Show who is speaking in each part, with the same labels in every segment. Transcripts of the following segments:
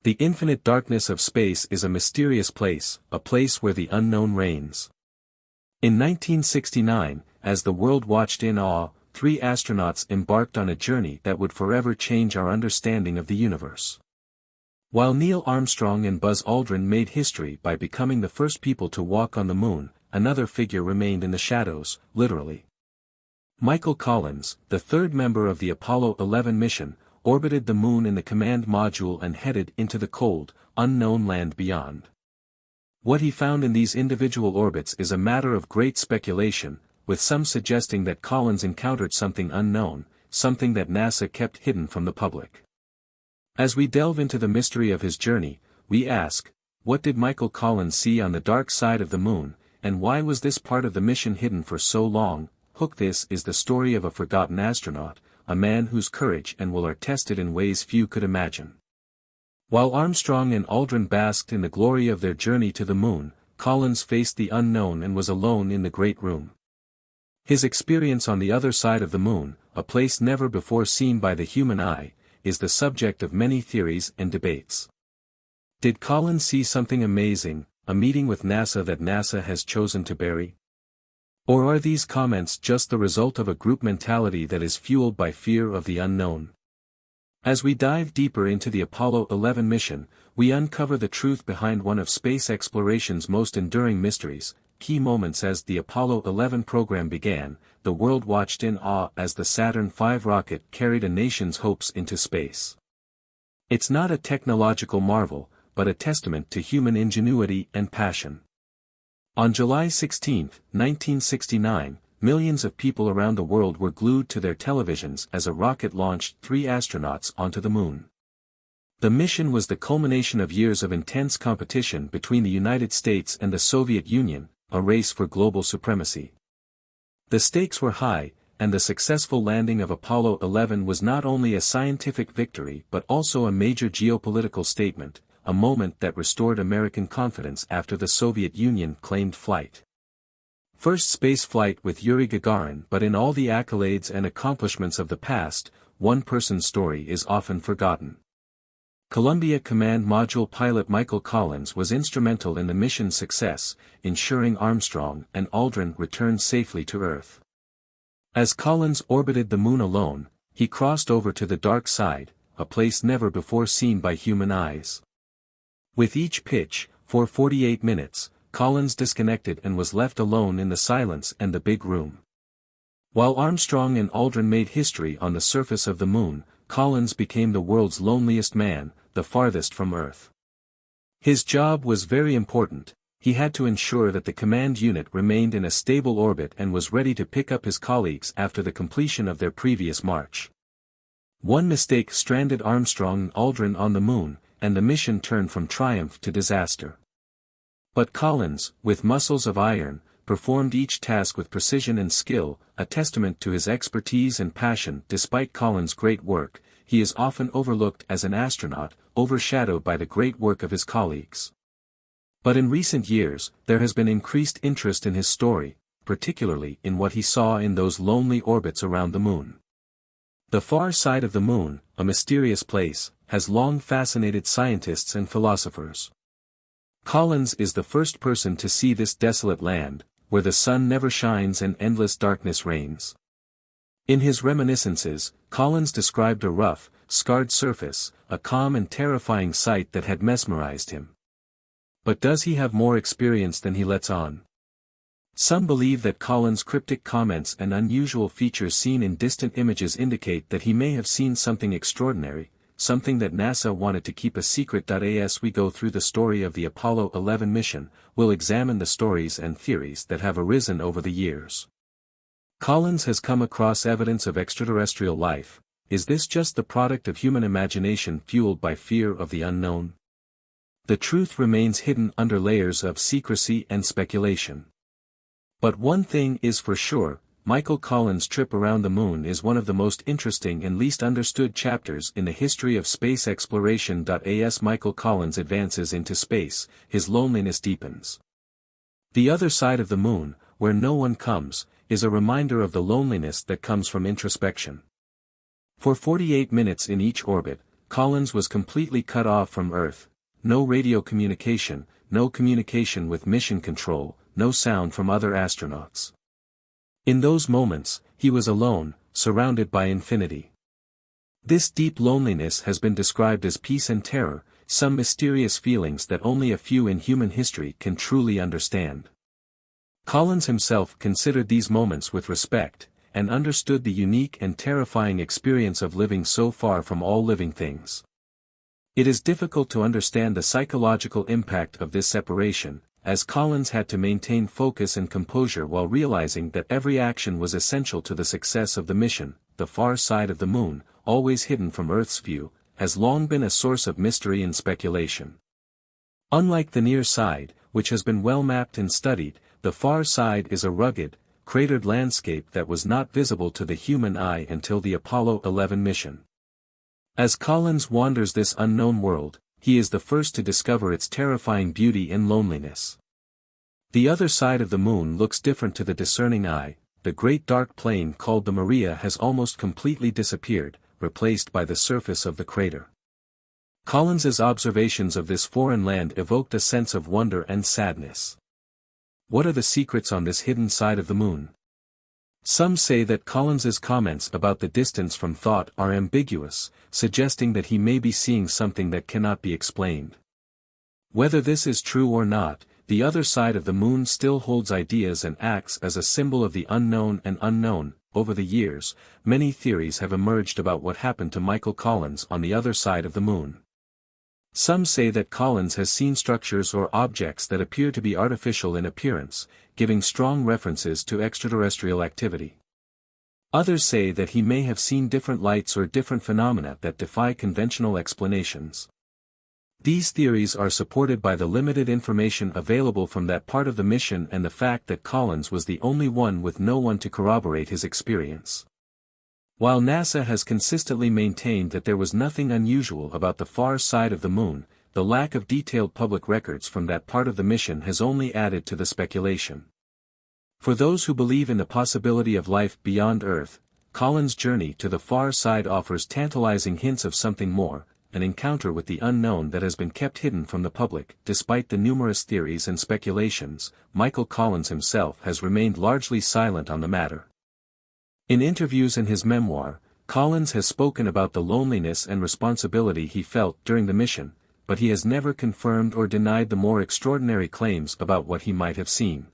Speaker 1: The infinite darkness of space is a mysterious place, a place where the unknown reigns. In 1969, as the world watched in awe, 3 astronauts embarked on a journey that would forever change our understanding of the universe. While Neil Armstrong and Buzz Aldrin made history by becoming the first people to walk on the moon, another figure remained in the shadows, literally. Michael Collins, the third member of the Apollo 11 mission, orbited the moon in the command module and headed into the cold, unknown land beyond. What he found in these individual orbits is a matter of great speculation, with some suggesting that Collins encountered something unknown, something that NASA kept hidden from the public. As we delve into the mystery of his journey, we ask, what did Michael Collins see on the dark side of the moon, and why was this part of the mission hidden for so long? This is the story of a forgotten astronaut, a man whose courage and will are tested in ways few could imagine. While Armstrong and Aldrin basked in the glory of their journey to the moon, Collins faced the unknown and was alone in the great room. His experience on the other side of the moon, a place never before seen by the human eye, is the subject of many theories and debates. Did Collins see something amazing, a meeting with NASA that NASA has chosen to bury? Or are these comments just the result of a group mentality that is fueled by fear of the unknown? As we dive deeper into the Apollo 11 mission, we uncover the truth behind one of space exploration's most enduring mysteries. Key moments as the Apollo 11 program began, the world watched in awe as the Saturn V rocket carried a nation's hopes into space. It's not a technological marvel, but a testament to human ingenuity and passion. On July 16, 1969, millions of people around the world were glued to their televisions as a rocket launched 3 astronauts onto the moon. The mission was the culmination of years of intense competition between the United States and the Soviet Union, a race for global supremacy. The stakes were high, and the successful landing of Apollo 11 was not only a scientific victory but also a major geopolitical statement, a moment that restored American confidence after the Soviet Union claimed flight. First space flight with Yuri Gagarin. But in all the accolades and accomplishments of the past, one person's story is often forgotten. Columbia Command Module pilot Michael Collins was instrumental in the mission's success, ensuring Armstrong and Aldrin returned safely to Earth. As Collins orbited the moon alone, he crossed over to the dark side, a place never before seen by human eyes. With each pitch, for 48 minutes, Collins disconnected and was left alone in the silence and the big room. While Armstrong and Aldrin made history on the surface of the moon, Collins became the world's loneliest man, the farthest from Earth. His job was very important. He had to ensure that the command unit remained in a stable orbit and was ready to pick up his colleagues after the completion of their previous march. One mistake stranded Armstrong and Aldrin on the moon, and the mission turned from triumph to disaster. But Collins, with muscles of iron, performed each task with precision and skill, a testament to his expertise and passion. Despite Collins' great work, he is often overlooked as an astronaut, overshadowed by the great work of his colleagues. But in recent years, there has been increased interest in his story, particularly in what he saw in those lonely orbits around the moon. The far side of the moon, a mysterious place, has long fascinated scientists and philosophers. Collins is the first person to see this desolate land, where the sun never shines and endless darkness reigns. In his reminiscences, Collins described a rough, scarred surface, a calm and terrifying sight that had mesmerized him. But does he have more experience than he lets on? Some believe that Collins' cryptic comments and unusual features seen in distant images indicate that he may have seen something extraordinary, something that NASA wanted to keep a secret. As we go through the story of the Apollo 11 mission, we'll examine the stories and theories that have arisen over the years. Collins has come across evidence of extraterrestrial life. Is this just the product of human imagination fueled by fear of the unknown? The truth remains hidden under layers of secrecy and speculation. But one thing is for sure, Michael Collins' trip around the moon is one of the most interesting and least understood chapters in the history of space exploration. As Michael Collins advances into space, his loneliness deepens. The other side of the moon, where no one comes, is a reminder of the loneliness that comes from introspection. For 48 minutes in each orbit, Collins was completely cut off from Earth. No radio communication, no communication with mission control, no sound from other astronauts. In those moments, he was alone, surrounded by infinity. This deep loneliness has been described as peace and terror, some mysterious feelings that only a few in human history can truly understand. Collins himself considered these moments with respect, and understood the unique and terrifying experience of living so far from all living things. It is difficult to understand the psychological impact of this separation, as Collins had to maintain focus and composure while realizing that every action was essential to the success of the mission. The far side of the moon, always hidden from Earth's view, has long been a source of mystery and speculation. Unlike the near side, which has been well mapped and studied, the far side is a rugged, cratered landscape that was not visible to the human eye until the Apollo 11 mission. As Collins wanders this unknown world, he is the first to discover its terrifying beauty and loneliness. The other side of the moon looks different to the discerning eye. The great dark plain called the Maria has almost completely disappeared, replaced by the surface of the crater. Collins's observations of this foreign land evoked a sense of wonder and sadness. What are the secrets on this hidden side of the moon? Some say that Collins's comments about the distance from thought are ambiguous, suggesting that he may be seeing something that cannot be explained. Whether this is true or not, the other side of the moon still holds ideas and acts as a symbol of the unknown and unknown. Over the years, many theories have emerged about what happened to Michael Collins on the other side of the moon. Some say that Collins has seen structures or objects that appear to be artificial in appearance, giving strong references to extraterrestrial activity. Others say that he may have seen different lights or different phenomena that defy conventional explanations. These theories are supported by the limited information available from that part of the mission and the fact that Collins was the only one with no one to corroborate his experience. While NASA has consistently maintained that there was nothing unusual about the far side of the moon, the lack of detailed public records from that part of the mission has only added to the speculation. For those who believe in the possibility of life beyond Earth, Collins' journey to the far side offers tantalizing hints of something more, an encounter with the unknown that has been kept hidden from the public. Despite the numerous theories and speculations, Michael Collins himself has remained largely silent on the matter. In interviews in his memoir, Collins has spoken about the loneliness and responsibility he felt during the mission, but he has never confirmed or denied the more extraordinary claims about what he might have seen.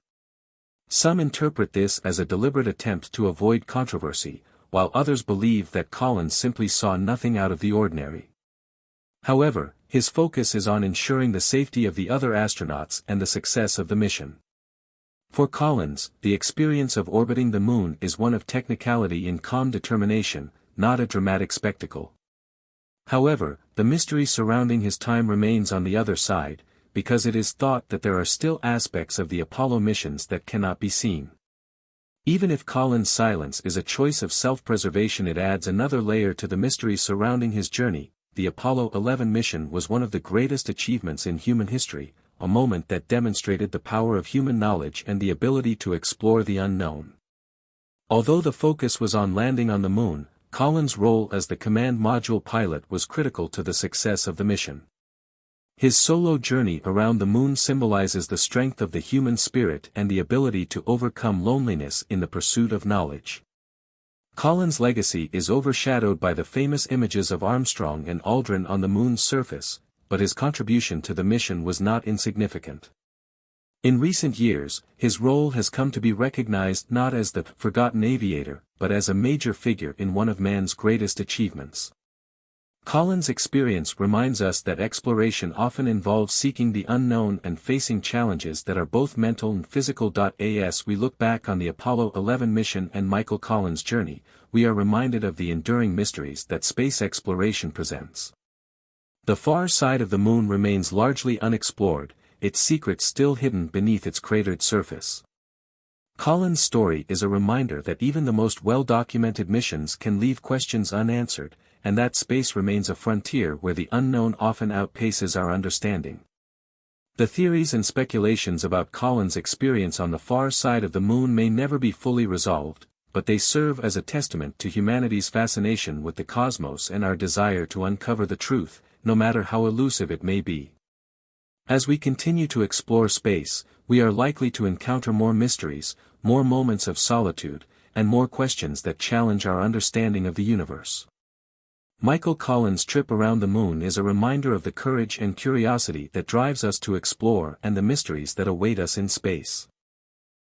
Speaker 1: Some interpret this as a deliberate attempt to avoid controversy, while others believe that Collins simply saw nothing out of the ordinary. However, his focus is on ensuring the safety of the other astronauts and the success of the mission. For Collins, the experience of orbiting the moon is one of technicality and calm determination, not a dramatic spectacle. However, the mystery surrounding his time remains on the other side, because it is thought that there are still aspects of the Apollo missions that cannot be seen. Even if Collins' silence is a choice of self-preservation, it adds another layer to the mystery surrounding his journey. The Apollo 11 mission was one of the greatest achievements in human history, a moment that demonstrated the power of human knowledge and the ability to explore the unknown. Although the focus was on landing on the moon, Collins' role as the command module pilot was critical to the success of the mission. His solo journey around the moon symbolizes the strength of the human spirit and the ability to overcome loneliness in the pursuit of knowledge. Collins' legacy is overshadowed by the famous images of Armstrong and Aldrin on the moon's surface, but his contribution to the mission was not insignificant. In recent years, his role has come to be recognized not as the forgotten aviator, but as a major figure in one of man's greatest achievements. Collins' experience reminds us that exploration often involves seeking the unknown and facing challenges that are both mental and physical. As we look back on the Apollo 11 mission and Michael Collins' journey, we are reminded of the enduring mysteries that space exploration presents. The far side of the moon remains largely unexplored, its secrets still hidden beneath its cratered surface. Collins' story is a reminder that even the most well-documented missions can leave questions unanswered, and that space remains a frontier where the unknown often outpaces our understanding. The theories and speculations about Collins' experience on the far side of the moon may never be fully resolved, but they serve as a testament to humanity's fascination with the cosmos and our desire to uncover the truth, no matter how elusive it may be. As we continue to explore space, we are likely to encounter more mysteries, more moments of solitude, and more questions that challenge our understanding of the universe. Michael Collins' trip around the moon is a reminder of the courage and curiosity that drives us to explore and the mysteries that await us in space.